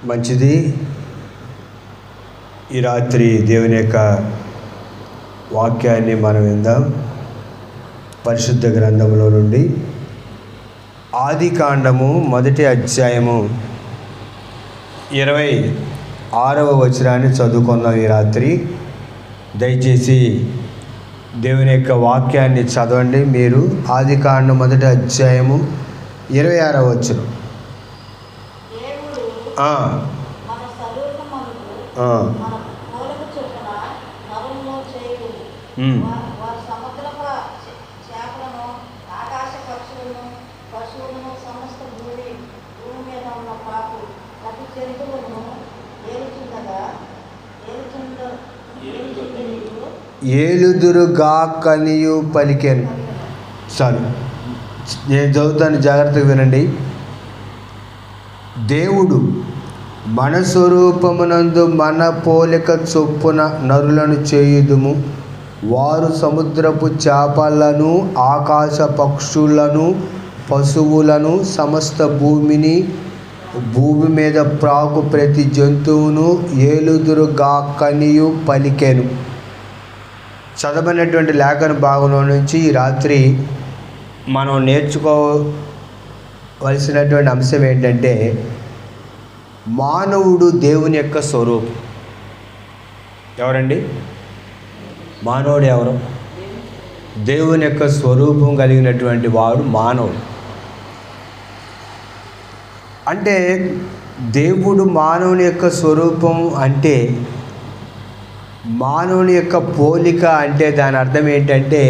మంచిది. ఈ రాత్రి దేవుని యొక్క వాక్యాన్ని మనం విందాం. పరిశుద్ధ గ్రంథంలో నుండి ఆదికాండము 1వ అధ్యాయము 26వ వచనాన్ని చదువుకుందాం. ఈ రాత్రి దయచేసి దేవుని యొక్క వాక్యాన్ని చదవండి. మీరు ఆదికాండం 1వ అధ్యాయము 26వ వచనం. ఏలుదురుగాకనియు పలికెను. సారీ, నేను చదువుతాను, జాగ్రత్తగా వినండి. దేవుడు మన స్వరూపమునందు మన పోలిక చొప్పున నరులను చేయుదుము, వారు సముద్రపు చేపలను, ఆకాశ పక్షులను, పశువులను, సమస్త భూమి మీద ప్రాకు ప్రతి జంతువును ఏలుదురుగాకనియు పలికెను. చదవనటువంటి లేఖన భాగంలో నుంచి ఈ రాత్రి మనం నేర్చుకోవలసినటువంటి అంశం ఏంటంటే, మానవుడు దేవుని యొక్క స్వరూపం. ఎవరండి మానవుడు? ఎవరు? దేవుని యొక్క స్వరూపం కలిగినటువంటి వాడు మానవుడు. అంటే దేవుడు మానవుని యొక్క స్వరూపం అంటే, మానవుని యొక్క పోలిక అంటే దాని అర్థం ఏంటంటే,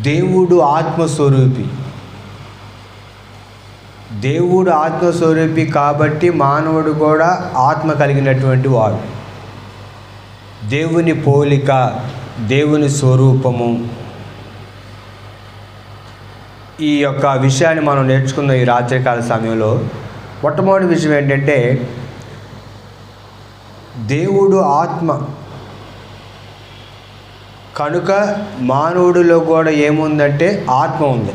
దేవుడు ఆత్మస్వరూపి. దేవుడు ఆత్మస్వరూపి కాబట్టి మానవుడు కూడా ఆత్మ కలిగినటువంటి వాడు. దేవుని పోలిక, దేవుని స్వరూపము. ఈ యొక్క విషయాన్ని మనం నేర్చుకున్న ఈ రాత్రికాల సమయంలో మొట్టమొదటి విషయం ఏంటంటే, దేవుడు ఆత్మ కనుక మానవుడిలో కూడా ఏముందంటే ఆత్మ ఉంది.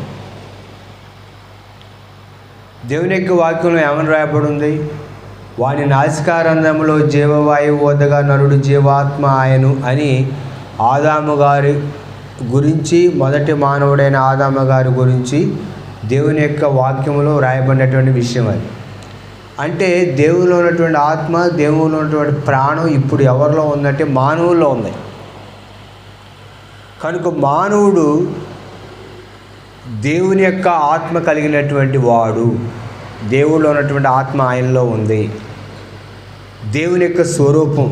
దేవుని యొక్క వాక్యంలో ఏమని రాయబడి ఉంది? వాని నాసికారంధ్రములో జీవవాయువు వద్దగా నరుడు జీవాత్మ ఆయను అని ఆదాము గారి గురించి, మొదటి మానవుడైన ఆదాము గారి గురించి దేవుని యొక్క వాక్యంలో రాయబడినటువంటి విషయం అది. అంటే దేవునిలో ఉన్నటువంటి ఆత్మ, దేవునిలో ఉన్నటువంటి ప్రాణం ఇప్పుడు ఎవరిలో ఉందంటే మానవుల్లో ఉంది. కనుక మానవుడు దేవుని యొక్క ఆత్మ కలిగినటువంటి వాడు. దేవుడిలో ఉన్నటువంటి ఆత్మ ఆయనలో ఉంది. దేవుని యొక్క స్వరూపం,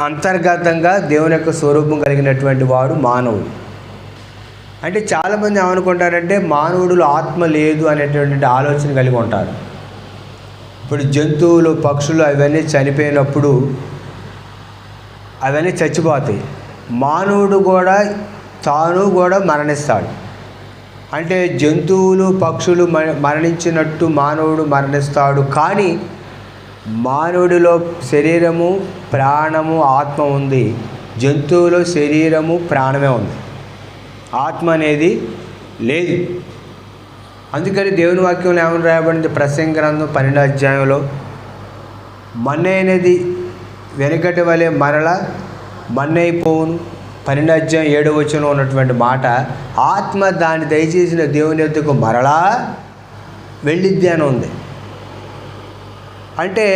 అంతర్గతంగా దేవుని యొక్క స్వరూపం కలిగినటువంటి వాడు మానవుడు. అంటే చాలామంది ఏమనుకుంటారంటే మానవుడిలో ఆత్మ లేదు అనేటువంటి ఆలోచన కలిగి ఉంటారు. ఇప్పుడు జంతువులు, పక్షులు అవన్నీ చనిపోయినప్పుడు అవన్నీ చచ్చిపోతాయి. మానవుడు కూడా తాను కూడా మరణిస్తాడు. అంటే జంతువులు, పక్షులు మరణించినట్టు మానవుడు మరణిస్తాడు. కానీ మానవుడిలో శరీరము, ప్రాణము, ఆత్మ ఉంది. జంతువులో శరీరము, ప్రాణమే ఉంది, ఆత్మ అనేది లేదు. అందుకని దేవుని వాక్యంలో ఏమని రాయబడింది? ప్రసంగి గ్రంథం 12వ అధ్యాయంలో, మన్నైనది వెనుకటి వలె మరల మన్నైపోవును. 12వ అధ్యాయం 7వ వచనంలో ఉన్నటువంటి మాట, ఆత్మ దాన్ని దయచేసిన దేవుని యొద్దకు మరలా వెళ్ళిద్ది అని ఉంది. అంటే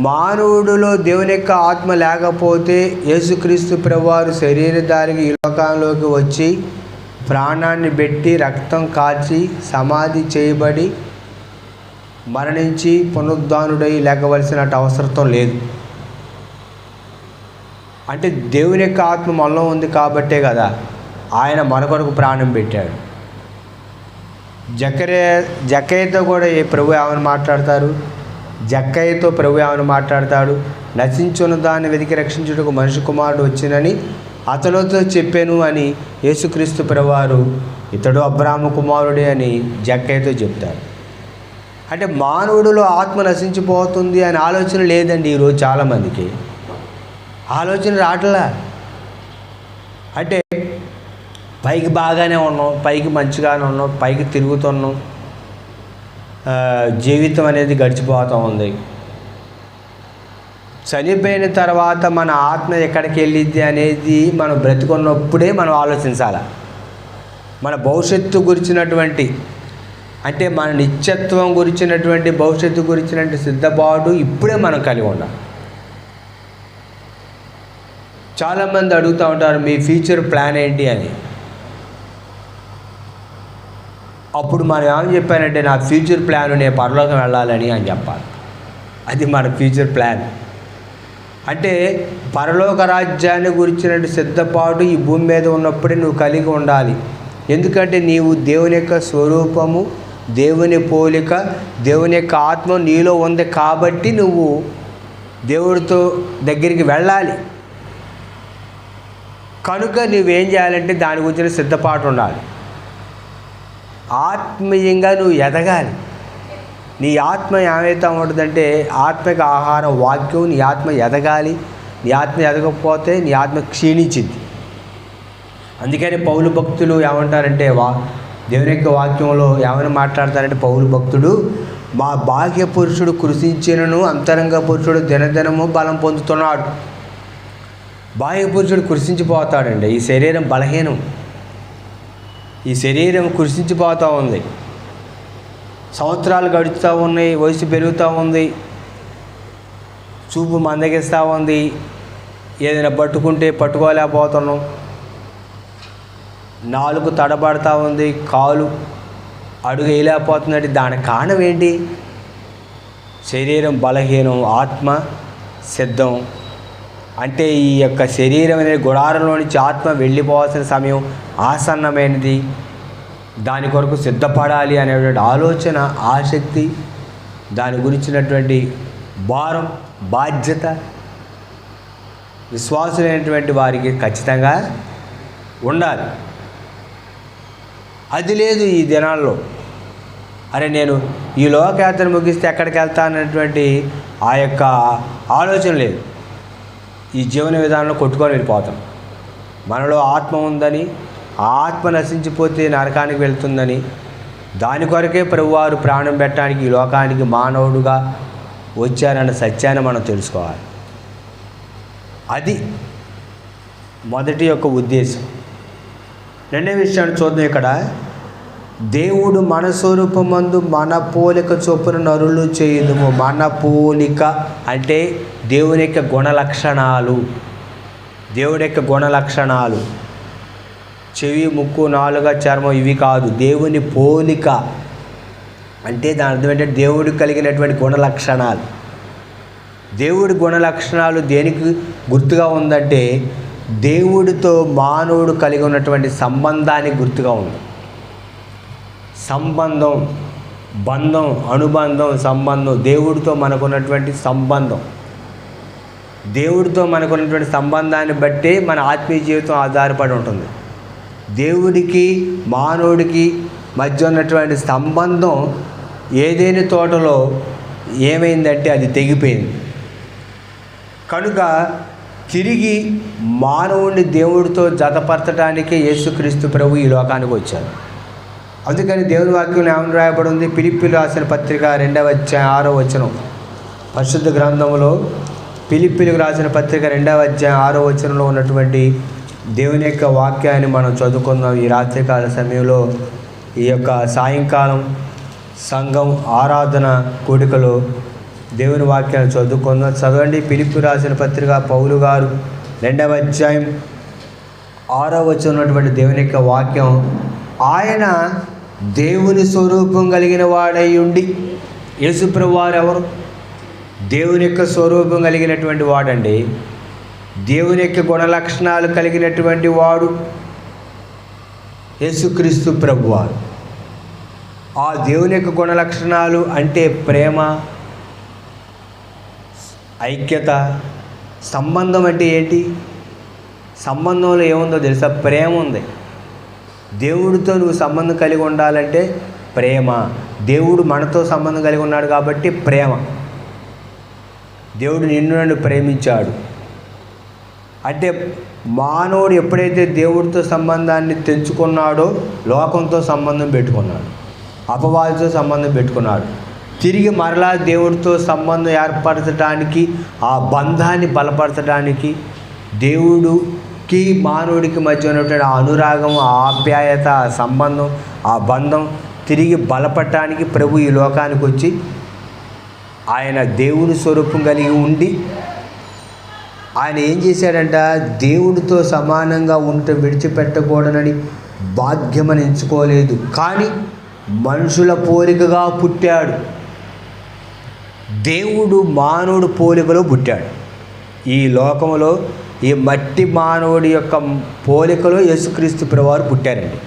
మానవుడిలో దేవుని యొక్క ఆత్మ లేకపోతే యేసుక్రీస్తు ప్రభువారు శరీరధారికి ఈ లోకంలోకి వచ్చి ప్రాణాన్ని పెట్టి రక్తం కాచి సమాధి చేయబడి మరణించి పునరుద్ధానుడై లేకవలసిన అవసరం లేదు. అంటే దేవుని యొక్క ఆత్మ మనలో ఉంది కాబట్టే కదా ఆయన మన కొరకు ప్రాణం పెట్టాడు. జక్కయ్యతో కూడా ప్రభు ఏమని మాట్లాడతారు? జక్కయ్యతో ప్రభు ఏమని మాట్లాడతాడు? నశించున్న దాన్ని వెతికి రక్షించుటకు మనిషి కుమారుడు వచ్చినని అతనితో చెప్పాను అని యేసుక్రీస్తు ప్రభువారు, ఇతడు అబ్రాహాము కుమారుడే అని జక్కయ్యతో చెప్తారు. అంటే మానవుడిలో ఆత్మ నశించిపోతుంది అనే ఆలోచన లేదండి ఈరోజు చాలామందికి. ఆలోచన రావట్లా. అంటే పైకి బాగానే ఉన్నాం, పైకి మంచిగానే ఉన్నాం, పైకి తిరుగుతున్నాం, జీవితం అనేది గడిచిపోతూ ఉంది. చనిపోయిన తర్వాత మన ఆత్మ ఎక్కడికి వెళ్ళిద్ది అనేది మనం బ్రతికున్నప్పుడే మనం ఆలోచించాలి. మన భవిష్యత్తు గురించినటువంటి, అంటే మన నిత్యత్వం గురించినటువంటి, భవిష్యత్తు గురించినటువంటి సిద్ధపాటు ఇప్పుడే మనం కలిగి ఉండాలి. చాలామంది అడుగుతూ ఉంటారు, మీ ఫ్యూచర్ ప్లాన్ ఏంటి అని. అప్పుడు మనం ఏమని చెప్పానంటే, నా ఫ్యూచర్ ప్లాన్ నేను పరలోకం వెళ్ళాలని అని చెప్పాలి. అది మన ఫ్యూచర్ ప్లాన్. అంటే పరలోక రాజ్యాన్ని గురించినటువంటి సిద్ధపాటు ఈ భూమి మీద ఉన్నప్పుడే నువ్వు కలిగి ఉండాలి. ఎందుకంటే నీవు దేవుని యొక్క స్వరూపము, దేవుని పోలిక, దేవుని యొక్క ఆత్మ నీలో ఉంది కాబట్టి నువ్వు దేవుడితో దగ్గరికి వెళ్ళాలి. కనుక నువ్వేం చేయాలంటే దాని గురించిన సిద్ధపాటు ఉండాలి. ఆత్మీయంగా నువ్వు ఎదగాలి. నీ ఆత్మ ఏమైతే ఉంటుందంటే, ఆత్మక ఆహారం వాక్యం. నీ ఆత్మ ఎదగాలి. నీ ఆత్మ ఎదగకపోతే నీ ఆత్మ క్షీణించింది. అందుకని పౌలు భక్తులు ఏమంటారంటే, దేవుని యొక్క వాక్యంలో ఏమైనా మాట్లాడతారంటే, పౌలు భక్తుడు, మా బాహ్య పురుషుడు కృషించినను అంతరంగ పురుషుడు దినదినము బలం పొందుతున్నాడు. బాహ్య పురుషుడు కృషించిపోతాడండి. ఈ శరీరం బలహీనం, ఈ శరీరం కృషించిపోతూ ఉంది. సంవత్సరాలు గడుస్తూ ఉన్నాయి, వయసు పెరుగుతూ ఉంది, చూపు మందగిస్తూ ఉంది, ఏదైనా పట్టుకుంటే పట్టుకోలేకపోతున్నాం, నాలుగు తడబడుతూ ఉంది, కాలు అడుగు వేయలేకపోతున్నట్టు. దానికి కారణం ఏంటి? శరీరం బలహీనం, ఆత్మ సిద్ధం. అంటే ఈ యొక్క శరీరం అనే గుడారంలో నుంచి ఆత్మ వెళ్ళిపోవాల్సిన సమయం ఆసన్నమైనది. దాని కొరకు సిద్ధపడాలి అనేటువంటి ఆలోచన, ఆసక్తి, దాని గురించినటువంటి భారం, బాధ్యత విశ్వాసులైనటువంటి వారికి ఖచ్చితంగా ఉండాలి. అది లేదు ఈ దినాల్లో. అరే నేను ఈ లోకయాత్ర ముగిస్తే ఎక్కడికి వెళ్తాననేటువంటి ఆ యొక్క ఆలోచన లేదు. ఈ జీవన విధానంలో కొట్టుకొని వెళ్ళిపోతాం. మనలో ఆత్మ ఉందని, ఆ ఆత్మ నశించిపోతే నరకానికి వెళ్తుందని, దాని కొరకే ప్రభువారు ప్రాణం పెట్టడానికి ఈ లోకానికి మానవుడుగా వచ్చారన్న సత్యాన్ని మనం తెలుసుకోవాలి. అది మొదటి యొక్క ఉద్దేశం. రెండో విషయాన్ని చూద్దాం. ఇక్కడ దేవుడు మన స్వరూపమందు మన పోలిక చొప్పున నరులు చేయుదుము. మన పోలిక అంటే దేవుని యొక్క గుణలక్షణాలు. దేవుడి యొక్క గుణలక్షణాలు చెవి, ముక్కు, నాలుక, చర్మం ఇవి కాదు. దేవుని పోలిక అంటే దాని అర్థం ఏంటంటే దేవుడికి కలిగినటువంటి గుణలక్షణాలు. దేవుడి గుణలక్షణాలు దేనికి గుర్తుగా ఉందంటే, దేవుడితో మానవుడు కలిగి ఉన్నటువంటి సంబంధానికి గుర్తుగా ఉంది. సంబంధం, బంధం, అనుబంధం, సంబంధం, దేవుడితో మనకున్నటువంటి సంబంధం. దేవుడితో మనకున్నటువంటి సంబంధాన్ని బట్టి మన ఆత్మీయ జీవితం ఆధారపడి ఉంటుంది. దేవుడికి మానవుడికి మధ్య ఉన్నటువంటి సంబంధం ఏదైనా తోటలో ఏమైందంటే అది తెగిపోయింది. కనుక తిరిగి మానవుడిని దేవుడితో జతపరచడానికే యేసుక్రీస్తు ప్రభు ఈ లోకానికి వచ్చారు. అందుకని దేవుని వాక్యంలో ఏమని రాయబడి ఉంది? ఫిలిప్పీలు రాసిన పత్రిక 2వ అధ్యాయం 6వ వచనం. పరిశుద్ధ గ్రంథంలో ఫిలిప్పీలకు రాసిన పత్రిక 2వ అధ్యాయం 6వ వచనంలో ఉన్నటువంటి దేవుని యొక్క వాక్యాన్ని మనం చదువుకుందాం. ఈ రాత్రికాల సమయంలో, ఈ యొక్క సాయంకాలం సంఘం ఆరాధన కూడికలో దేవుని వాక్యాన్ని చదువుకుందాం. చదవండి. ఫిలిప్పీ రాసిన పత్రిక పౌలు గారు 2వ అధ్యాయం 6వ వచనం ఉన్నటువంటి దేవుని యొక్క వాక్యం. ఆయన దేవుని స్వరూపం కలిగిన వాడై ఉండి, యేసుప్రభువు వారు ఎవరు? దేవుని యొక్క స్వరూపం కలిగినటువంటి వాడండి. దేవుని యొక్క గుణలక్షణాలు కలిగినటువంటి వాడు యేసుక్రీస్తు ప్రభువారు. ఆ దేవుని యొక్క గుణలక్షణాలు అంటే ప్రేమ, ఐక్యత, సంబంధం. అంటే ఏంటి? సంబంధంలో ఏముందో తెలుసా? ప్రేమ ఉంది. దేవుడితో నువ్వు సంబంధం కలిగి ఉండాలంటే ప్రేమ. దేవుడు మనతో సంబంధం కలిగి ఉన్నాడు కాబట్టి ప్రేమ. దేవుడు నిన్ను నన్ను ప్రేమించాడు అంటే, మానవుడు ఎప్పుడైతే దేవుడితో సంబంధాన్ని తెంచుకున్నాడో లోకంతో సంబంధం పెట్టుకున్నాడు. అపవాదితో సంబంధం పెట్టుకున్నాడు. తిరిగి మరలా దేవుడితో సంబంధం ఏర్పరచడానికి, ఆ బంధాన్ని బలపరచడానికి, దేవుడికి మానవుడికి మధ్య ఉన్నటువంటి ఆ అనురాగం, ఆ ఆప్యాయత, ఆ సంబంధం, ఆ బంధం తిరిగి బలపడటానికి ప్రభు ఈ లోకానికి వచ్చి ఆయన దేవుని స్వరూపం కలిగి ఉండి ఆయన ఏం చేశాడంట, దేవుడితో సమానంగా ఉంటే విడిచిపెట్టకూడనని భాగ్యమని ఎంచుకోలేదు, కానీ మనుషుల పోలికగా పుట్టాడు. దేవుడు మానవుడు పోలికలో పుట్టాడు. ఈ లోకంలో ఈ మట్టి మానవుడి యొక్క పోలికలో యేసుక్రీస్తు ప్రభువారు పుట్టారండి.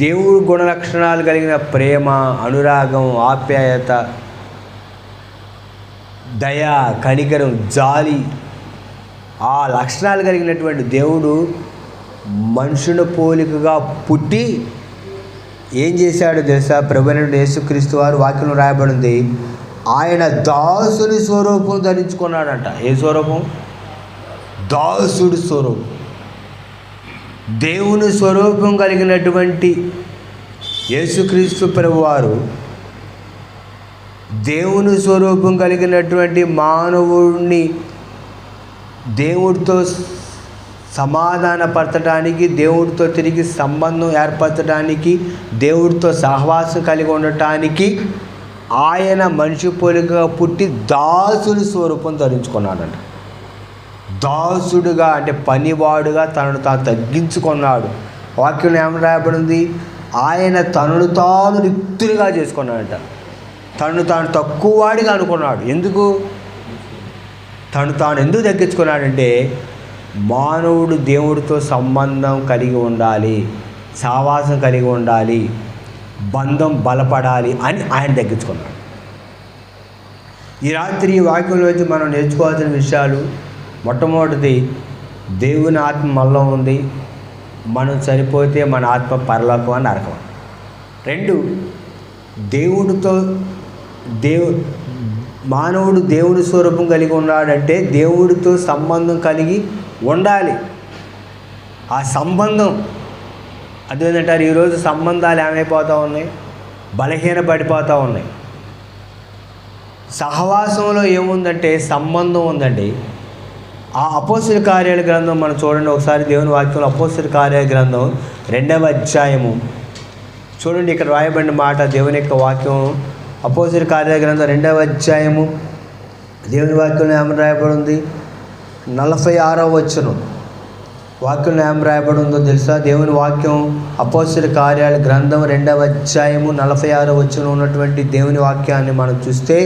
దేవుడు గుణలక్షణాలు కలిగిన ప్రేమ, అనురాగం, ఆప్యాయత, దయ, కనికరం, జాలి, ఆ లక్షణాలు కలిగినటువంటి దేవుడు మనుషుల పోలికగా పుట్టి ఏం చేశాడో తెలుసా? ప్రభువైన యేసుక్రీస్తు వారు వాక్యంలో రాయబడింది, ఆయన దాసుని స్వరూపం ధరించుకున్నాడంట. ఏ స్వరూపం? దాసుడి స్వరూపం. దేవుని స్వరూపం కలిగినటువంటి యేసుక్రీస్తు ప్రభువారు దేవుని స్వరూపం కలిగినటువంటి మానవుడిని దేవుడితో సమాధానపరచడానికి, దేవుడితో తిరిగి సంబంధం ఏర్పరచడానికి, దేవుడితో సహవాసం కలిగి ఉండటానికి ఆయన మనిషి పోలికగా పుట్టి దాసుని స్వరూపం ధరించుకున్నాడంట. దాసుడుగా అంటే పనివాడుగా తనను తాను తగ్గించుకున్నాడు. వాక్యం ఏమని రాయబడింది? ఆయన తనను తాను రిక్తులుగా చేసుకున్నాడంట. తను తాను తక్కువవాడిగా అనుకున్నాడు. ఎందుకు తను ఎందుకు తగ్గించుకున్నాడంటే, మానవుడు దేవుడితో సంబంధం కలిగి ఉండాలి, సహవాసం కలిగి ఉండాలి, బంధం బలపడాలి అని ఆయన తగ్గించుకున్నాడు. ఈ రాత్రి ఈ వాక్యంలోంచి మనం నేర్చుకోవాల్సిన విషయాలు, మొట్టమొదటిది దేవుని ఆత్మ మనలో ఉంది, మనం చనిపోతే మన ఆత్మ పరలోకం అని నరకం. 2, మానవుడు దేవుని స్వరూపం కలిగి ఉన్నాడంటే దేవుడితో సంబంధం కలిగి ఉండాలి. ఆ సంబంధం అదేంటంటారు, ఈరోజు సంబంధాలు ఏమైపోతూ ఉన్నాయి? బలహీనపడిపోతూ ఉన్నాయి. సహవాసంలో ఏముందంటే సంబంధం ఉందండి. ఆ అపోస్తలుల కార్యాల గ్రంథం మనం చూడండి ఒకసారి, దేవుని వాక్యంలో అపోస్తలుల కార్యాల గ్రంథం 2వ అధ్యాయము చూడండి. ఇక్కడ రాయబడిన మాట, దేవుని యొక్క వాక్యం అపోస్తలుల కార్యాల గ్రంథం 2వ అధ్యాయము దేవుని వాక్యంలో ఏమని రాయబడి ఉంది? 46వ వచనం. వాక్యంలో ఏం రాయబడి ఉందో తెలుసా? దేవుని వాక్యం అపోస్తలుల కార్యాల గ్రంథం 2వ అధ్యాయము 46వ వచనం ఉన్నటువంటి దేవుని వాక్యాన్ని మనం చూస్తే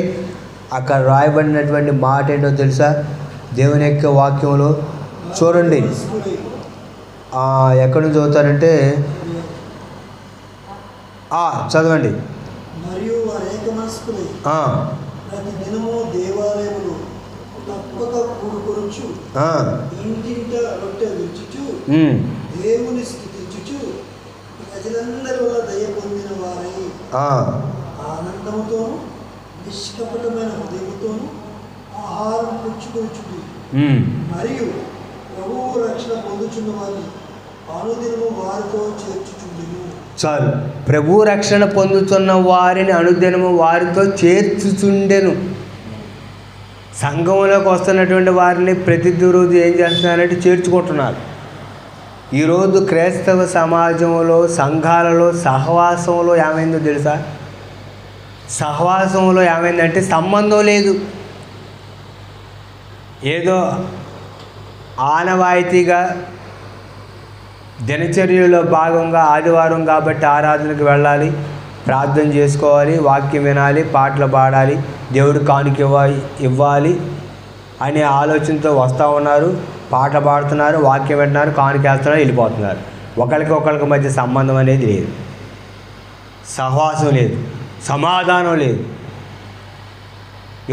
అక్కడ రాయబడినటువంటి మాట ఏంటో తెలుసా? దేవుని యొక్క వాక్యంలో చూడండి, ఎక్కడి నుంచి చదువుతారంటే చదవండి. మరియు అనేక మనస్కులై ప్రతి దినము దేవాలయములో తప్పక కూడుకొనుచు ఇంటింట రొట్టె విరుచుచు దేవుని స్తుతించుచు ప్రజలందరి వల్ల దయ పొందిన వారై ఆనందముతోను నిష్కపటమైన హృదయముతోను ఆహారం పుచ్చుకొనుచుండి మరియు ప్రభువు రక్షణ పొందుచున్న వారిని అనుదినము వారితో చేర్చుచుండెను. చాలు, ప్రభు రక్షణ పొందుతున్న వారిని అనుదినము వారితో చేర్చుచుండెను. సంఘంలోకి వస్తున్నటువంటి వారిని ప్రతి రోజు ఏం చేస్తున్నారంటే చేర్చుకుంటున్నారు. ఈరోజు క్రైస్తవ సమాజంలో, సంఘాలలో సహవాసంలో ఏమైందో తెలుసా? సహవాసంలో ఏమైందంటే సంబంధం లేదు. ఏదో ఆనవాయితీగా దినచర్యలో భాగంగా ఆదివారం కాబట్టి ఆరాధనకు వెళ్ళాలి, ప్రార్థన చేసుకోవాలి, వాక్యం వినాలి, పాటలు పాడాలి, దేవుడు కానుక ఇవ్వాలి అనే ఆలోచనతో వస్తూ ఉన్నారు. పాటలు పాడుతున్నారు, వాక్యం వింటున్నారు, కానుక వేస్తున్నారు, వెళ్ళిపోతున్నారు. ఒకరికి మధ్య సంబంధం అనేది లేదు, సహవాసం లేదు, సమాధానం లేదు.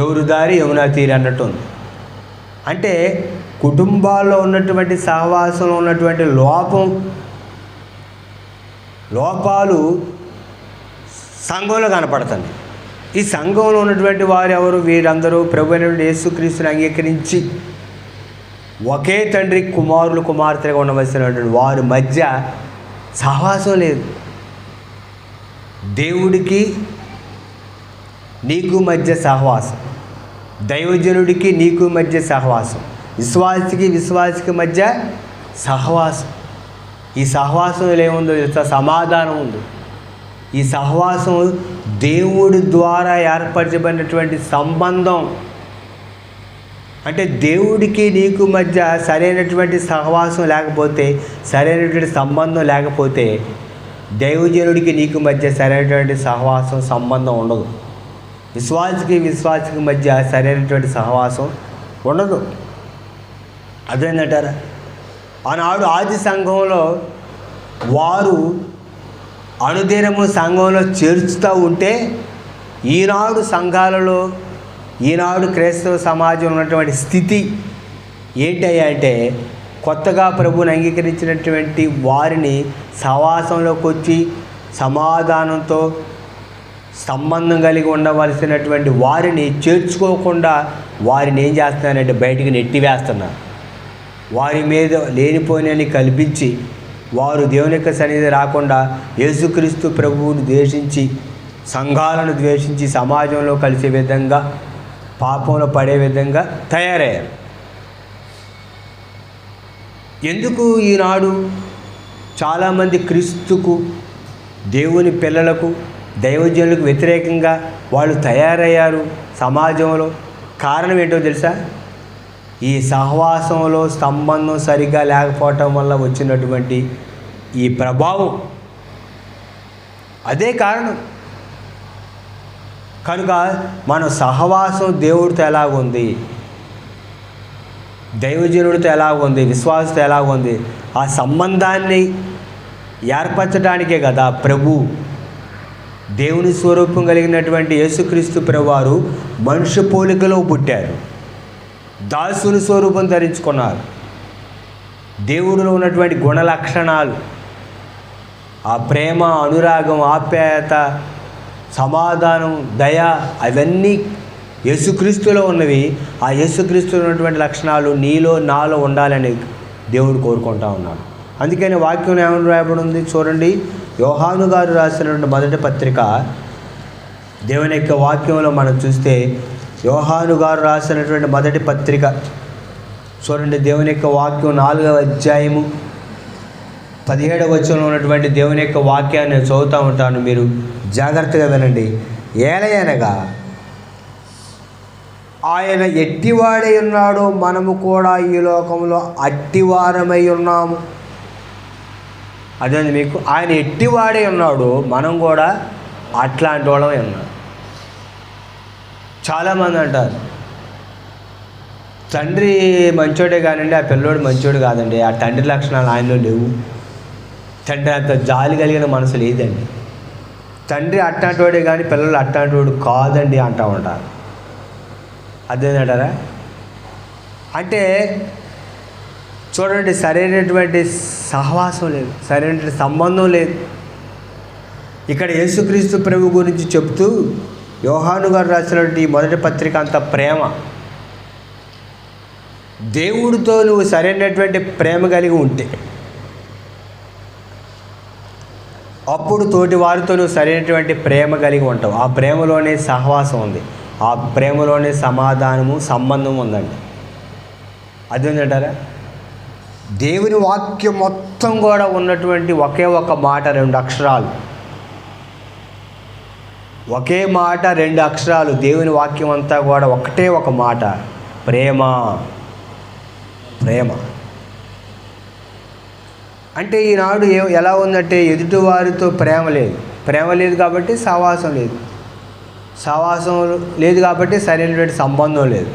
ఎవరు దారి యమునా తీరి అన్నట్టు ఉంది. అంటే కుటుంబాల్లో ఉన్నటువంటి సహవాసంలో ఉన్నటువంటి లోపాలు సంఘంలో కనపడుతుంది. ఈ సంఘంలో ఉన్నటువంటి వారు ఎవరు? వీరందరూ ప్రభువైన యేసుక్రీస్తుని అంగీకరించి ఒకే తండ్రి కుమారులు కుమార్తెగా ఉండవలసినటువంటి వారి మధ్య సహవాసం లేదు. దేవుడికి నీకు మధ్య సహవాసం, దైవజనుడికి నీకు మధ్య సహవాసం, విశ్వాసికి మధ్య సహవాసం. ఈ సహవాసంలో ఏముందో తెలుసా? సమాధానం ఉంది. ఈ సహవాసం దేవుడి ద్వారా ఏర్పరచబడినటువంటి సంబంధం. అంటే దేవుడికి నీకు మధ్య సరైనటువంటి సహవాసం లేకపోతే, సరైనటువంటి సంబంధం లేకపోతే, దైవజనుడికి నీకు మధ్య సరైనటువంటి సహవాసం సంబంధం ఉండదు. విశ్వాసికి మధ్య సరైనటువంటి సహవాసం ఉండదు. అదేంటంటారా? ఆనాడు ఆది సంఘంలో వారు అనుదినము సంఘంలో చేర్చుతూ ఉంటే, ఈనాడు సంఘాలలో, ఈనాడు క్రైస్తవ సమాజంలో ఉన్నటువంటి స్థితి ఏంటయ్యా అంటే, కొత్తగా ప్రభువుని అంగీకరించినటువంటి వారిని సహవాసంలోకి వచ్చి సమాధానంతో సంబంధం కలిగి ఉండవలసినటువంటి వారిని చేర్చుకోకుండా వారిని ఏం చేస్తున్నారంటే బయటికి నెట్టివేస్తున్నారు. వారి మీద లేనిపోయినని కల్పించి వారు దేవుని యొక్క సన్నిధి రాకుండా యేసుక్రీస్తు ప్రభువుని ద్వేషించి, సంఘాలను ద్వేషించి, సమాజంలో కలిసే విధంగా, పాపంలో పడే విధంగా తయారయ్యారు. ఎందుకు ఈనాడు చాలామంది క్రీస్తుకు, దేవుని పిల్లలకు, దైవజనులకు వ్యతిరేకంగా వాళ్ళు తయారయ్యారు సమాజంలో? కారణం ఏంటో తెలుసా? ఈ సహవాసంలో సంబంధం సరిగ్గా లేకపోవటం వల్ల వచ్చినటువంటి ఈ ప్రభావం, అదే కారణం. కనుక మన సహవాసం దేవుడితో ఎలాగుంది, దైవజనుడితో ఎలాగుంది, విశ్వాసంతో ఎలాగుంది, ఆ సంబంధాన్ని ఏర్పరచడానికే కదా ప్రభు, దేవుని స్వరూపం కలిగినటువంటి యేసుక్రీస్తు ప్రభువారు మనుష్య పోలికలో పుట్టారు, దాసుని స్వరూపం ధరించుకున్నారు. దేవుడిలో ఉన్నటువంటి గుణ లక్షణాలు, ఆ ప్రేమ, అనురాగం, ఆప్యాయత, సమాధానం, దయ, అవన్నీ యేసుక్రీస్తులో ఉన్నవి. ఆ యేసుక్రీస్తులో ఉన్నటువంటి లక్షణాలు నీలో, నాలో ఉండాలని దేవుడు కోరుకుంటా ఉన్నాడు. అందుకని వాక్యం ఏమని రాయబడి ఉంది చూడండి. యోహాను గారు రాసినటువంటి మొదటి పత్రిక, దేవుని యొక్క వాక్యంలో మనం చూస్తే, యోహాను గారు రాసినటువంటి మొదటి పత్రిక చూడండి. దేవుని యొక్క వాక్యం 4వ అధ్యాయము 17వ వచనంలో ఉన్నటువంటి దేవుని యొక్క వాక్యాన్ని నేను చదువుతూ ఉంటాను, మీరు జాగ్రత్తగా వినండి. ఏలయనగా ఆయన ఎట్టివాడై ఉన్నాడో మనము కూడా ఈ లోకంలో అట్టివారమై ఉన్నాము. అదే మీకు, ఆయన ఎట్టివాడై ఉన్నాడు, మనం కూడా అట్లాంటి వాళ్ళమై ఉన్నాం. చాలామంది అంటారు తండ్రి మంచోడే కానండి, ఆ పిల్లోడు మంచోడు కాదండి, ఆ తండ్రి లక్షణాలు ఆయనలో లేవు, తండ్రి అంత జాలి కలిగిన మనసు లేదండి, తండ్రి అట్లాంటివాడే కానీ పిల్లలు అట్లాంటివాడు కాదండి అంటూ ఉంటారు. అదేంటారా? అంటే చూడండి, సరైనటువంటి సహవాసం లేదు, సరైనటువంటి సంబంధం లేదు. ఇక్కడ యేసుక్రీస్తు ప్రభు గురించి చెప్తూ యోహాను గారు రాసినటువంటి మొదటి పత్రిక అంత ప్రేమ. దేవుడితో నువ్వు సరైనటువంటి ప్రేమ కలిగి ఉంటే అప్పుడు తోటి వారితో నువ్వు సరైనటువంటి ప్రేమ కలిగి ఉంటావు. ఆ ప్రేమలోనే సహవాసం ఉంది, ఆ ప్రేమలోనే సమాధానము, సంబంధం ఉందండి. అదేంటంటారా? దేవుని వాక్యం మొత్తం కూడా ఉన్నటువంటి ఒకే ఒక మాట, 2 అక్షరాలు, ఒకే మాట 2 అక్షరాలు. దేవుని వాక్యం అంతా కూడా ఒకటే ఒక మాట, ప్రేమ. ప్రేమ అంటే ఈనాడు ఎలా ఉందంటే, ఎదుటివారితో ప్రేమ లేదు, ప్రేమ లేదు కాబట్టి సహవాసం లేదు, సహవాసం లేదు కాబట్టి సరైనటువంటి సంబంధం లేదు.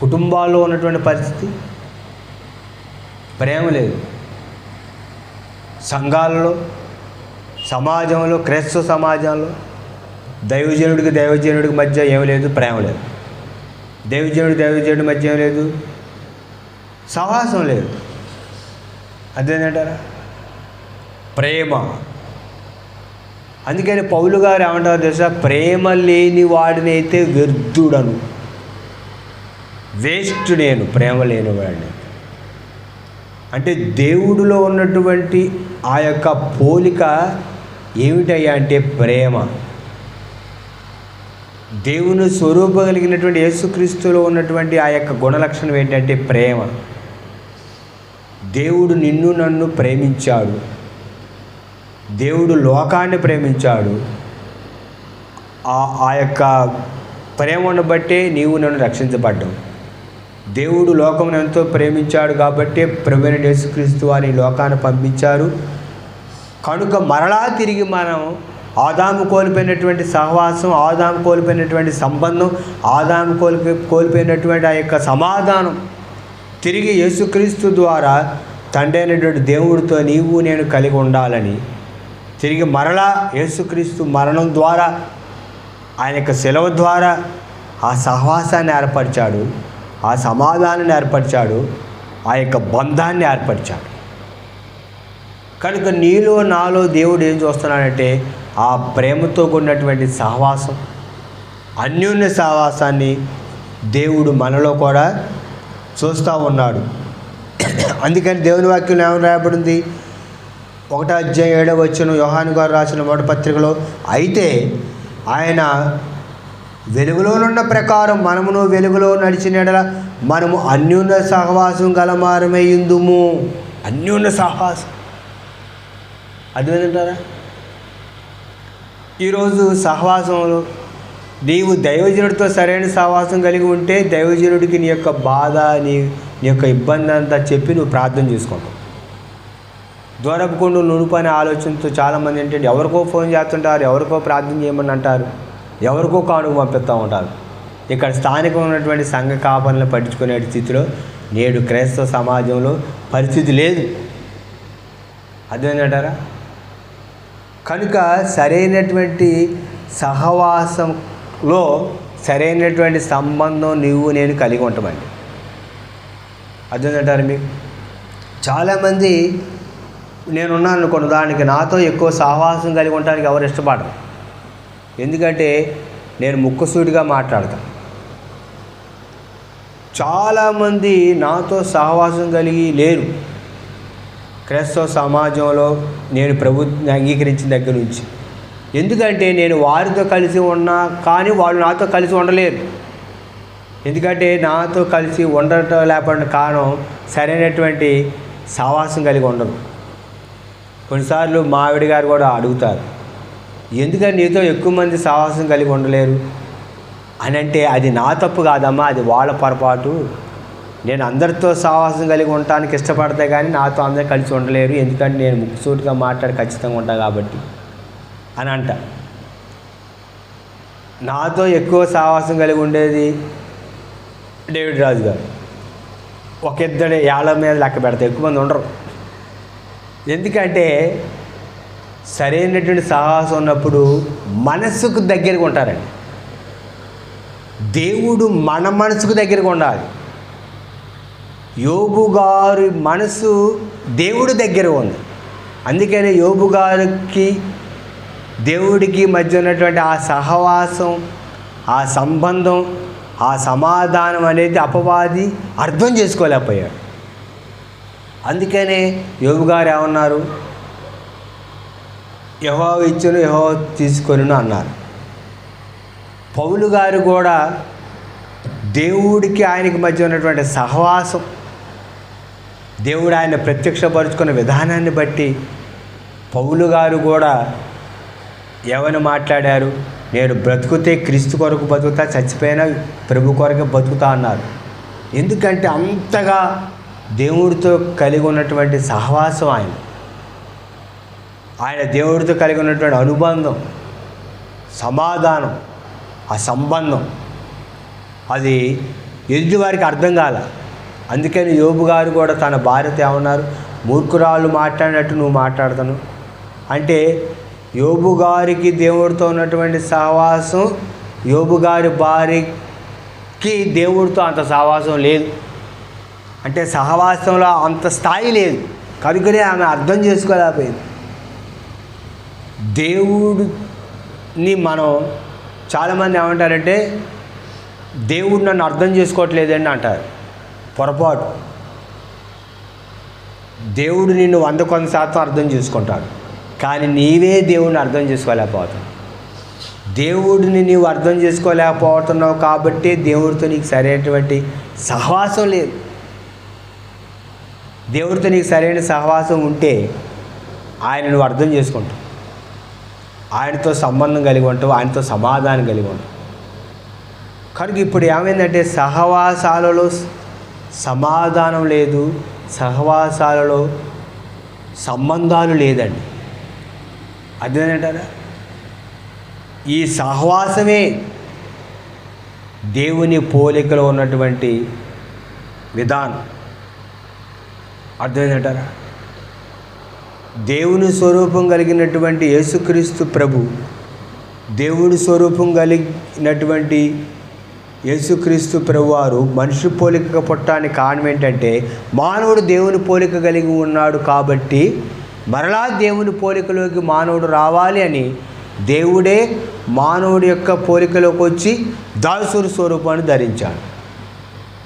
కుటుంబాల్లో ఉన్నటువంటి పరిస్థితి, ప్రేమ లేదు. సంఘాలలో, సమాజంలో, క్రైస్తవ సమాజంలో దైవజనుడికి మధ్య ఏం లేదు, ప్రేమ లేదు. దైవజనుడి మధ్య ఏం లేదు, సహవాసం లేదు. అదేంటంటారా? ప్రేమ. అందుకని పౌలు గారు ఏమంటారు తెలుసా? ప్రేమ లేని వాడినైతే వ్యర్థుడను, వేస్ట్ నేను, ప్రేమ లేని వాడిని. అంటే దేవుడిలో ఉన్నటువంటి ఆ యొక్క పోలిక ఏమిటయ్యా అంటే ప్రేమ. దేవుని స్వరూపం కలిగినటువంటి యేసుక్రీస్తులో ఉన్నటువంటి ఆ యొక్క గుణలక్షణం ఏంటంటే ప్రేమ. దేవుడు నిన్ను నన్ను ప్రేమించాడు. దేవుడు లోకాన్ని ప్రేమించాడు. ఆ యొక్క ప్రేమను బట్టే నీవు నన్ను రక్షించబడ్డావు. దేవుడు లోకమును ఎంతో ప్రేమించాడు కాబట్టి ప్రభువైన యేసుక్రీస్తు వారి లోకాన్ని పంపించారు. కనుక మరలా తిరిగి మనం ఆదాము కోల్పోయినటువంటి సహవాసం, ఆదాము కోల్పోయినటువంటి సంబంధం, ఆదాము కోల్పోయినటువంటి ఆ యొక్క సమాధానం తిరిగి యేసుక్రీస్తు ద్వారా తండ్రి అయినటువంటి దేవుడితో నీవు నేను కలిగి ఉండాలని తిరిగి మరలా యేసుక్రీస్తు మరణం ద్వారా, ఆయన యొక్క సెలవు ద్వారా ఆ సహవాసాన్ని ఏర్పరిచాడు, ఆ సమాధానాన్ని ఏర్పరిచాడు, ఆ యొక్క బంధాన్ని ఏర్పరిచాడు. కనుక నీలో నాలో దేవుడు ఏం చూస్తున్నాడంటే ఆ ప్రేమతో కూడినటువంటి సహవాసం, అన్యోన్య సహవాసాన్ని దేవుడు మనలో కూడా చూస్తూ ఉన్నాడు. అందుకని దేవుని వాక్యం ఏమని రాయబడింది? 1:7 యోహాను గారు రాసిన మొదటి పత్రికలో, అయితే ఆయన వెలుగులోనున్న ప్రకారం మనమును వెలుగులో నడిచిన యెడల మనము అన్యోన్య సహవాసం గలవారమై ఉందుము. అన్యోన్య సహవాసం అర్థమైందంటారా? ఈరోజు సహవాసంలో నీవు దైవజనుడితో సరైన సహవాసం కలిగి ఉంటే దైవజనుడికి నీ యొక్క బాధ, నీ యొక్క ఇబ్బంది అంతా చెప్పి నువ్వు ప్రార్థన చేసుకుంటావు. దూరపుకుండా నునుపు అనే ఆలోచనతో చాలామంది ఏంటంటే ఎవరికో ఫోన్ చేస్తుంటారు, ఎవరికో ప్రార్థన చేయమని అంటారు, ఎవరికో కానుక పంపిస్తూ ఉంటారు. ఇక్కడ స్థానికంగా ఉన్నటువంటి సంఘ కాపలను పట్టించుకునే స్థితిలో నేడు క్రైస్తవ సమాజంలో పరిస్థితి లేదు. అర్థమైందంటారా? కనుక సరైనటువంటి సహవాసంలో సరైనటువంటి సంబంధం నీవు నేను కలిగి ఉంటామండి. అర్థమైందంటారా? మీకు చాలామంది నేనున్నాను అనుకోండి, దానికి నాతో ఎక్కువ సహవాసం కలిగి ఉండడానికి ఎవరు ఇష్టపడరు. ఎందుకంటే నేను ముక్కుసూటిగా మాట్లాడతాను. చాలామంది నాతో సహవాసం కలిగి లేరు క్రైస్తవ సమాజంలో నేను ప్రభుత్వం అంగీకరించిన దగ్గర నుంచి. ఎందుకంటే నేను వారితో కలిసి ఉన్నా కానీ వాళ్ళు నాతో కలిసి ఉండలేరు. ఎందుకంటే నాతో కలిసి ఉండటం లేకపోవడం కారణం సరైనటువంటి సహవాసం కలిగి ఉండదు. కొన్నిసార్లు మా ఆవిడ గారు కూడా అడుగుతారు, ఎందుకని నీతో ఎక్కువ మంది సహవాసం కలిగి ఉండలేరు అని. అంటే అది నా తప్పు కాదమ్మా, అది వాళ్ళ పొరపాటు. నేను అందరితో సహవాసం కలిగి ఉండటానికి ఇష్టపడతా కానీ నాతో అందరూ కలిసి ఉండలేరు, ఎందుకంటే నేను ముక్కుసూటిగా మాట్లాడి ఖచ్చితంగా ఉంటాను కాబట్టి అని అంట. నాతో ఎక్కువ సహవాసం కలిగి ఉండేది డేవిడ్ రాజు గారు. ఒక ఇద్దరు ఏళ్ళ మీద లెక్క పెడతారు, ఎక్కువ మంది ఉండరు. ఎందుకంటే సరైనటువంటి సహవాసం ఉన్నప్పుడు మనసుకు దగ్గరగా ఉంటారండి. దేవుడు మన మనసుకు దగ్గరగా ఉండాలి. యోబు గారి మనసు దేవుడి దగ్గర ఉంది. అందుకని యోబు గారికి దేవుడికి మధ్య ఉన్నటువంటి ఆ సహవాసం, ఆ సంబంధం, ఆ సమాధానం అనేది అపవాది అర్థం చేసుకోలేకపోయాడు. అందుకనే యోబు గారు ఏమన్నారు? యెహోవా ఇచ్చును యెహోవా తీసుకొనును అన్నారు. పౌలు గారు కూడా దేవుడికి ఆయనకి మధ్య ఉన్నటువంటి సహవాసం, దేవుడు ఆయన ప్రత్యక్షపరుచుకున్న విధానాన్ని బట్టి పౌలు గారు కూడా ఏమని మాట్లాడారు? నేను బ్రతుకుతే క్రీస్తు కొరకు బతుకుతా, చచ్చిపోయినా ప్రభు కొరకు బతుకుతా అన్నారు. ఎందుకంటే అంతగా దేవుడితో కలిగి ఉన్నటువంటి సహవాసం, ఆయన దేవుడితో కలిగి ఉన్నటువంటి అనుబంధం, సమాధానం, ఆ సంబంధం అది ఎదుటి వారికి అర్థం కాల. అందుకని యోబు గారు కూడా తన భార్యతో ఏమన్నారు? మూర్ఖురాళ్ళు మాట్లాడినట్టు నువ్వు మాట్లాడతాను అంటే యోబు గారికి దేవుడితో ఉన్నటువంటి సహవాసం, యోబు గారి భార్యకి దేవుడితో అంత సహవాసం లేదు. అంటే సహవాసంలో అంత స్థాయి లేదు. కనుకనే ఆమె అర్థం చేసుకోలేకపోయింది. దేవుడిని మనం చాలామంది ఏమంటారంటే దేవుడు నన్ను అర్థం చేసుకోవట్లేదండి అంటారు. పొరపాటు. దేవుడు నిన్ను 100% అర్థం చేసుకుంటాడు. కానీ నీవే దేవుడిని అర్థం చేసుకోలేకపోతున్నావు. దేవుడిని నీవు అర్థం చేసుకోలేకపోతున్నావు కాబట్టి దేవుడితో నీకు సరైనటువంటి సహవాసం లేదు. దేవుడితో నీకు సరైన సహవాసం ఉంటే ఆయన నువ్వు అర్థం చేసుకుంటావు, ఆయనతో సంబంధం కలిగి ఉంటావు, ఆయనతో సమాధానం కలిగి ఉంటావు. కనుక ఇప్పుడు ఏమైందంటే సహవాసాలలో సమాధానం లేదు, సహవాసాలలో సంబంధాలు లేదండి. అదేంటంటారా? ఈ సహవాసమే దేవుని పోలికలో ఉన్నటువంటి విధానం. అర్థమైందంటారా? దేవుని స్వరూపం కలిగినటువంటి యేసుక్రీస్తు ప్రభు, దేవుని స్వరూపం కలిగినటువంటి యేసుక్రీస్తు ప్రభు వారు మనిషి పోలిక పుట్టడానికి కారణం ఏంటంటే మానవుడు దేవుని పోలిక కలిగి ఉన్నాడు కాబట్టి మరలా దేవుని పోలికలోకి మానవుడు రావాలి అని దేవుడే మానవుడి యొక్క పోలికలోకి వచ్చి దాసుని స్వరూపాన్ని ధరించాడు.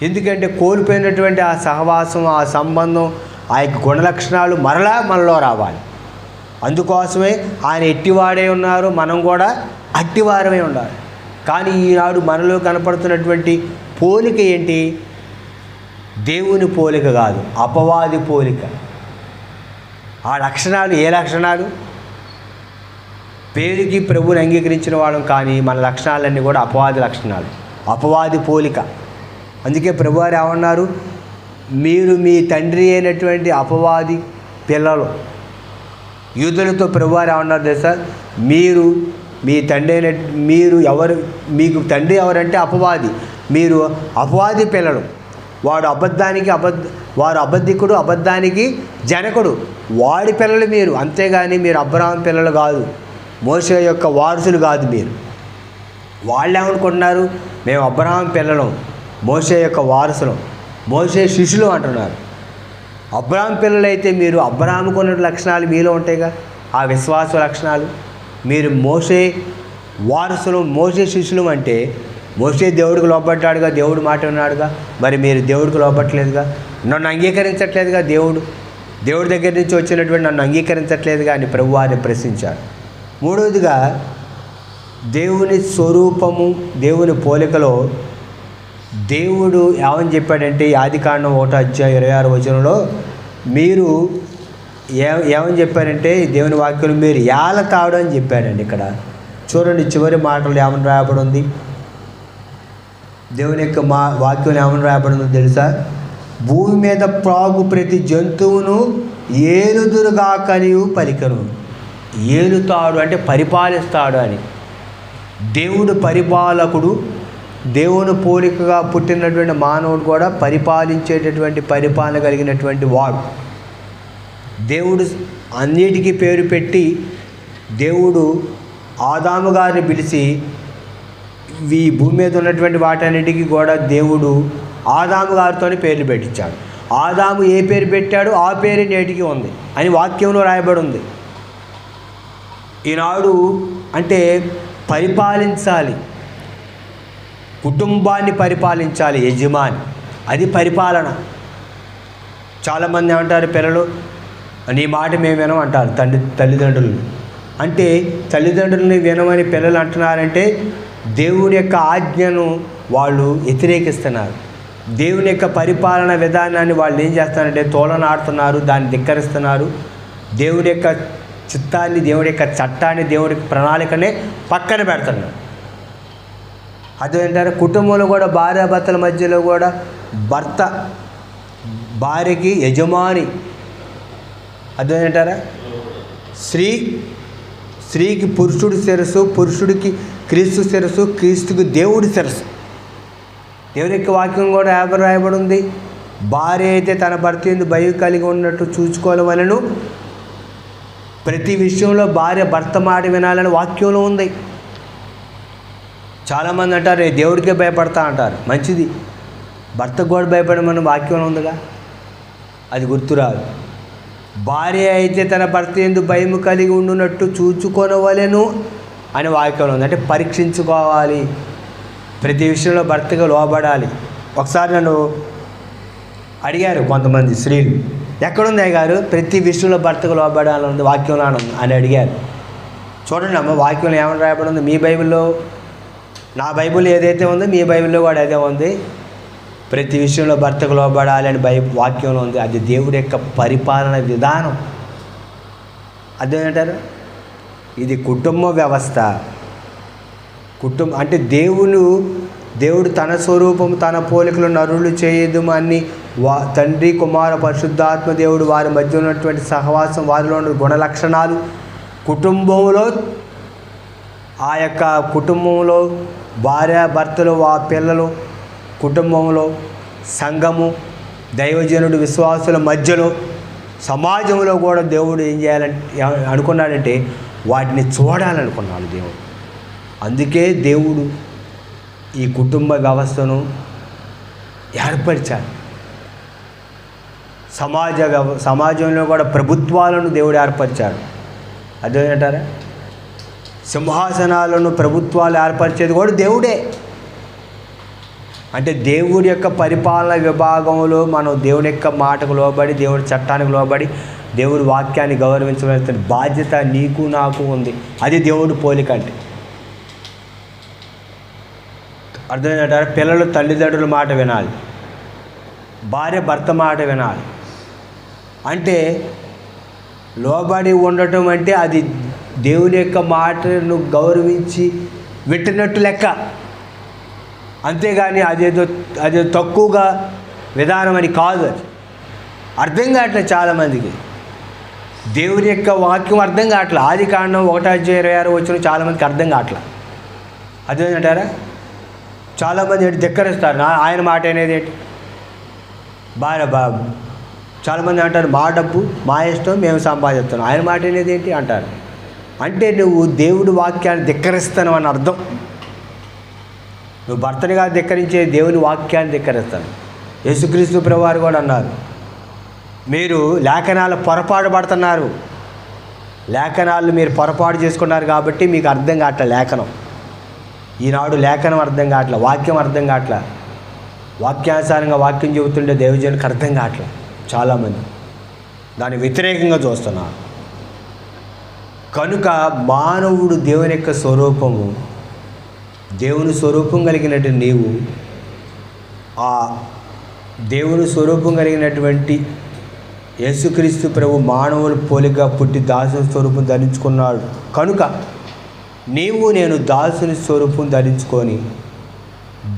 ఎందుకంటే కోల్పోయినటువంటి ఆ సహవాసం, ఆ సంబంధం, ఆ యొక్క గుణలక్షణాలు మరలా మనలో రావాలి. అందుకోసమే ఆయన ఎట్టివాడే ఉన్నారు, మనం కూడా అట్టివారమే ఉండాలి. కానీ ఈనాడు మనలో కనపడుతున్నటువంటి పోలిక ఏంటి? దేవుని పోలిక కాదు, అపవాది పోలిక. ఆ లక్షణాలు ఏ లక్షణాలు? పేరుకి ప్రభువుని అంగీకరించిన వాళ్ళం, కానీ మన లక్షణాలన్నీ కూడా అపవాది లక్షణాలు, అపవాది పోలిక. అందుకే ప్రభువారు ఏమన్నారు? మీరు మీ తండ్రి అయినటువంటి అపవాది పిల్లలు. యూదులతో ప్రభువారు ఏమన్నారు తెలుసా? మీరు మీ తండ్రి అయిన మీరు ఎవరు, మీకు తండ్రి ఎవరంటే అపవాది, మీరు అపవాది పిల్లలు. వారు అబద్ధికుడు, అబద్ధానికి జనకుడు, వాడి పిల్లలు మీరు. అంతేగాని మీరు అబ్రహాం పిల్లలు కాదు, మోషే యొక్క వారసులు కాదు మీరు. వాళ్ళు ఏమనుకుంటున్నారు? మేము అబ్రహాం పిల్లలం, మోషే యొక్క వారసులం, మోషే శిష్యులు అంటున్నారు. అబ్రహాం పిల్లలైతే మీరు అబ్రహాముకు ఉన్న లక్షణాలు మీలో ఉంటాయిగా, ఆ విశ్వాస లక్షణాలు. మీరు మోషే వారసులు, మోషే శిష్యులు అంటే మోషే దేవుడికి లోబడ్డాడుగా, దేవుడు మాట విన్నాడుగా. మరి మీరు దేవుడికి లోబట్టలేదుగా, నన్ను అంగీకరించట్లేదుగా, దేవుడి దగ్గర నుంచి వచ్చినటువంటి నన్ను అంగీకరించట్లేదుగా అని ప్రభువారిని ప్రశ్నించాడు. మూడవదిగా దేవుని స్వరూపము, దేవుని పోలికలో దేవుడు ఏమని చెప్పాడంటే ఆదికాండం 1:26 మీరు ఏమని చెప్పారంటే దేవుని వాక్యం మీరు ఏలతాడు అని చెప్పాడండి. ఇక్కడ చూడండి, చివరి మాటలు ఏమని రాయబడి ఉంది? దేవుని యొక్క వాక్యం ఏమని రాయబడి ఉందో తెలుసా? భూమి మీద ప్రాగు ప్రతి జంతువును ఏలుదురుగాకనియు పలికను. ఏలుతాడు అంటే పరిపాలిస్తాడు అని. దేవుడు పరిపాలకుడు. దేవుని పోలికగా పుట్టినటువంటి మానవుడు కూడా పరిపాలించేటటువంటి పరిపాలన కలిగినటువంటి వాడు. దేవుడు అన్నిటికీ పేరు పెట్టి, దేవుడు ఆదాము గారిని పిలిచి ఈ భూమి మీద ఉన్నటువంటి వాటన్నిటికీ కూడా దేవుడు ఆదాము గారితోనే పేర్లు పెట్టించాడు. ఆదాము ఏ పేరు పెట్టాడో ఆ పేరు నేటికి ఉంది అని వాక్యంలో రాయబడి ఉంది. ఈనాడు అంటే పరిపాలించాలి, కుటుంబాన్ని పరిపాలించాలి యజమాని, అది పరిపాలన. చాలామంది ఏమంటారు పిల్లలు, నీ మాట మేము వినం అంటారు తల్లిదండ్రులు. అంటే తల్లిదండ్రులని వినమని పిల్లలు అంటున్నారంటే దేవుని యొక్క ఆజ్ఞను వాళ్ళు వ్యతిరేకిస్తున్నారు. దేవుని యొక్క పరిపాలన విధానాన్ని వాళ్ళు ఏం చేస్తారంటే తోలనాడుతున్నారు, దాన్ని ధిక్కరిస్తున్నారు. దేవుని యొక్క చిత్తాన్ని, దేవుడి యొక్క చట్టాన్ని, దేవుడి ప్రణాళికనే పక్కన పెడుతున్నారు. అదేంటారు? కుటుంబంలో కూడా భార్యాభర్తల మధ్యలో కూడా భర్త భార్యకి యజమాని. అదేంటారా? స్త్రీకి పురుషుడు శిరస్సు, పురుషుడికి క్రీస్తు శిరస్సు, క్రీస్తుకి దేవుడి శిరస్సు. దేవుని యొక్క వాక్యం కూడా రాయబడి ఉంది. భార్య అయితే తన భర్త యందు భయం కలిగి ఉన్నట్టు చూసుకోవాలను. ప్రతి విషయంలో భార్య భర్త మాట వినాలని వాక్యంలో ఉంది. చాలామంది అంటారు నేను దేవుడికే భయపడతా అంటారు. మంచిది, భర్తకు కూడా భయపడమని వాక్యంలో ఉందిగా, అది గుర్తురాదు. భార్య అయితే తన భర్త యందు భయం కలిగి ఉండునట్టు చూచుకొనవలెను అని వాక్యంలో ఉంది. అంటే పరీక్షించుకోవాలి, ప్రతి విషయంలో భర్తగా లోబడాలి. ఒకసారి నన్ను అడిగారు కొంతమంది స్త్రీలు, ఎక్కడుంది అయ్యగారు ప్రతి విషయంలో భర్తకు లోబడాలని ఉంది వాక్యంలో అని అడిగారు. చూడండి అమ్మ, వాక్యంలో ఏమని రాయబడి ఉంది? మీ బైబిల్లో, నా బైబిల్ ఏదైతే ఉందో మీ బైబిల్లో కూడా అదే ఉంది. ప్రతి విషయంలో భర్తకు లోబడాలి అని వాక్యంలో ఉంది. అది దేవుడి యొక్క పరిపాలన విధానం. అదేంటారు? ఇది కుటుంబ వ్యవస్థ. అంటే దేవుడు తన స్వరూపం తన పోలికలు నరులు చేయదు అని తండ్రి కుమార పరిశుద్ధాత్మ దేవుడు వారి మధ్య ఉన్నటువంటి సహవాసం, వారిలో ఉన్న గుణ లక్షణాలు, కుటుంబంలో ఆ యొక్క కుటుంబంలో భార్య భర్తలు, ఆ పిల్లలు, కుటుంబంలో సంఘము, దైవజనుడు, విశ్వాసుల మధ్యలో, సమాజంలో కూడా దేవుడు ఏం చేయాలంటే అనుకున్నాడంటే వాటిని చూడాలనుకున్నాడు దేవుడు. అందుకే దేవుడు ఈ కుటుంబ వ్యవస్థను ఏర్పరిచాడు. సమాజంలో కూడా ప్రభుత్వాలను దేవుడు ఏర్పరిచాడు. అదేంటారా? సింహాసనాలను ప్రభుత్వాలు ఏర్పరిచేది కూడా దేవుడే. అంటే దేవుడి యొక్క పరిపాలన విభాగంలో మనం దేవుని యొక్క మాటకు లోబడి, దేవుడి చట్టానికి లోబడి, దేవుడి వాక్యాన్ని గౌరవించవలసిన బాధ్యత నీకు నాకు ఉంది. అది దేవుడి పోలిక. అంటే అర్థమైందంటారా? పిల్లలు తల్లిదండ్రుల మాట వినాలి, భార్య భర్త మాట వినాలి. అంటే లోబడి ఉండటం అంటే అది దేవుని యొక్క మాటను గౌరవించి వింటున్నట్టు లెక్క. అంతేగాని అదేదో తక్కువగా విధానం అని కాదు. అది అర్థం కావట్లేదు చాలామందికి. దేవుని యొక్క వాక్యం అర్థం కావట్లేదు. ఆదికాండం 1:26 వచ్చిన చాలామందికి అర్థం కావట్లేదు. అదేంటారా? చాలామంది ఏంటి ధిక్కరిస్తారు. ఆయన మాట అనేది ఏంటి? చాలామంది అంటారు మా డబ్బు మా ఇష్టం, మేము సంపాదిస్తున్నాం, ఆయన మాట అనేది ఏంటి అంటారు. అంటే నువ్వు దేవుడి వాక్యాన్ని ధిక్కరిస్తాను అని అర్థం. నువ్వు భర్తనిగా ధిక్కరించే దేవుని వాక్యాన్ని ధిక్కరిస్తాను. యేసుక్రీస్తు ప్రభువారు కూడా అన్నారు, మీరు లేఖనాలు పొరపాటు పడుతున్నారు, లేఖనాలు మీరు పొరపాటు చేసుకున్నారు కాబట్టి మీకు అర్థం కావట్లే లేఖనం. ఈనాడు లేఖనం అర్థం కావట్లే, వాక్యం అర్థం కావట్లే, వాక్యానుసారంగా వాక్యం చెబుతుండే దైవజనులకు అర్థం కావట్లే. చాలామంది దాన్ని వ్యతిరేకంగా చూస్తున్నారు. కనుక మానవుడు దేవుని యొక్క స్వరూపము, దేవుని స్వరూపం కలిగినట్టు నీవు ఆ దేవుని స్వరూపం కలిగినటువంటి యేసుక్రీస్తు ప్రభు మానవుల పోలిక పుట్టి దాసుని స్వరూపం ధరించుకున్నాడు. కనుక నేను దాసుని స్వరూపం ధరించుకొని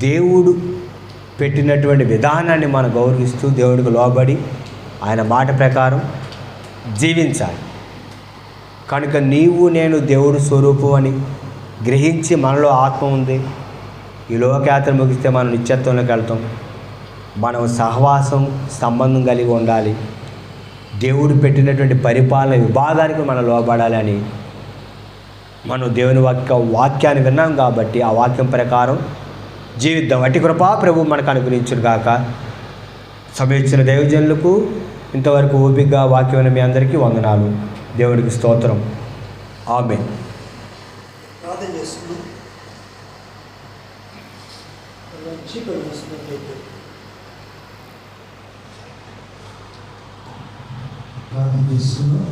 దేవుడు పెట్టినటువంటి విధానాన్ని మనం గౌరవిస్తూ దేవుడికి లోబడి ఆయన మాట ప్రకారం జీవించాలి. కనుక నేను దేవుడి స్వరూపం అని గ్రహించి మనలో ఆత్మ ఉంది. ఈ లోకయాత్ర ముగిస్తే మనం నిత్యత్వంలోకి వెళ్తాం. మనం సహవాసం సంబంధం కలిగి ఉండాలి. దేవుడు పెట్టినటువంటి పరిపాలన విభాగానికి మనం లోబడాలి అని మనం దేవుని వాక్యాన్ని విన్నాం కాబట్టి ఆ వాక్యం ప్రకారం జీవిద్దాం. అట్టి కృపా ప్రభు మనకు అనుగ్రహించును గాక. సమయించిన దైవజనులకు ఇంతవరకు ఓపికగా వాక్యమైన మీ అందరికీ వందనాలు. దేవుడికి స్తోత్రం. ఆమేన్. ప్రార్థన చేస్తున్నాం. చీకటి వస్తున్నట్లయితే ప్రార్థన చేస్తున్నాం.